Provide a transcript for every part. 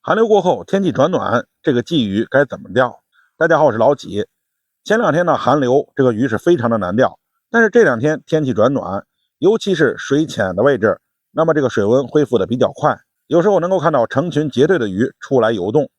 寒流过后，天气转暖，这个鲫鱼该怎么钓？大家好，我是老纪。前两天呢，寒流，这个鱼是非常的难钓。但是这两天天气转暖，尤其是水浅的位置，那么这个水温恢复的比较快，有时候能够看到成群结队的鱼出来游动。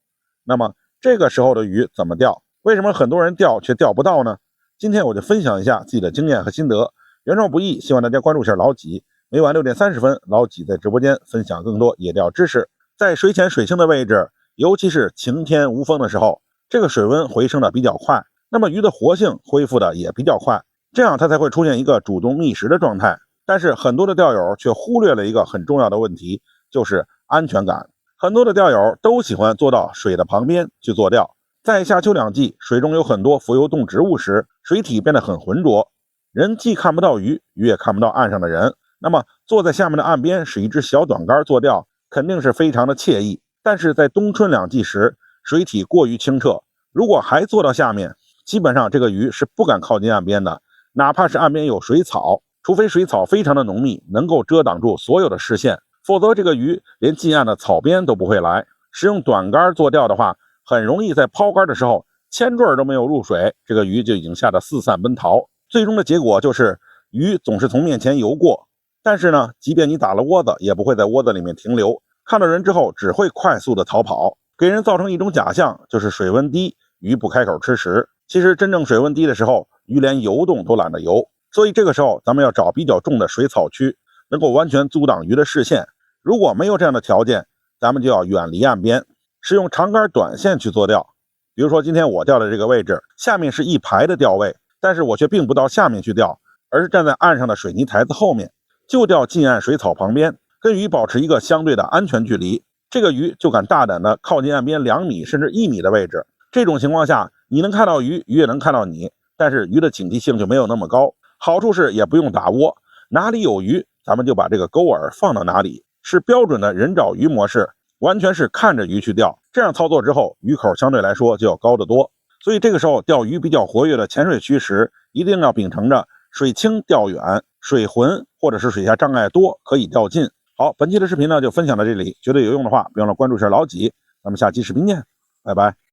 那么这个时候的鱼怎么钓？为什么很多人钓却钓不到呢？今天我就分享一下自己的经验和心得，原创不易，希望大家关注一下老纪。每晚6点30分，老纪在直播间分享更多野钓知识。在水浅水清的位置，尤其是晴天无风的时候，这个水温回升的比较快，那么鱼的活性恢复的也比较快，这样它才会出现一个主动觅食的状态。但是很多的钓友却忽略了一个很重要的问题，就是安全感。很多的钓友都喜欢坐到水的旁边去做钓，在夏秋两季，水中有很多浮游动植物时，水体变得很浑浊，人既看不到鱼，鱼也看不到岸上的人。那么坐在下面的岸边，使一只小短竿做钓，肯定是非常的惬意。但是在冬春两季时，水体过于清澈，如果还坐到下面，基本上这个鱼是不敢靠近岸边的，哪怕是岸边有水草，除非水草非常的浓密，能够遮挡住所有的视线，否则这个鱼连近岸的草边都不会来。使用短竿做钓的话，很容易在抛竿的时候铅坠都没有入水，这个鱼就已经吓得四散奔逃，最终的结果就是鱼总是从面前游过。但是呢，即便你打了窝子，也不会在窝子里面停留，看到人之后只会快速的逃跑，给人造成一种假象，就是水温低，鱼不开口吃食。其实真正水温低的时候，鱼连游动都懒得游，所以这个时候咱们要找比较重的水草区，能够完全阻挡鱼的视线。如果没有这样的条件，咱们就要远离岸边，使用长竿短线去做钓。比如说今天我钓的这个位置，下面是一排的钓位，但是我却并不到下面去钓，而是站在岸上的水泥台子后面，就钓近岸水草旁边，跟鱼保持一个相对的安全距离，这个鱼就敢大胆的靠近岸边2米甚至1米的位置。这种情况下，你能看到鱼，鱼也能看到你，但是鱼的警惕性就没有那么高。好处是也不用打窝，哪里有鱼，咱们就把这个钩饵放到哪里，是标准的人找鱼模式，完全是看着鱼去钓。这样操作之后，鱼口相对来说就要高得多。所以这个时候钓鱼比较活跃的浅水区时，一定要秉承着水清钓远，水浑或者是水下障碍多可以钓近。好，本期的视频呢就分享到这里，觉得有用的话，别忘了关注一下老纪，咱们下期视频见，拜拜。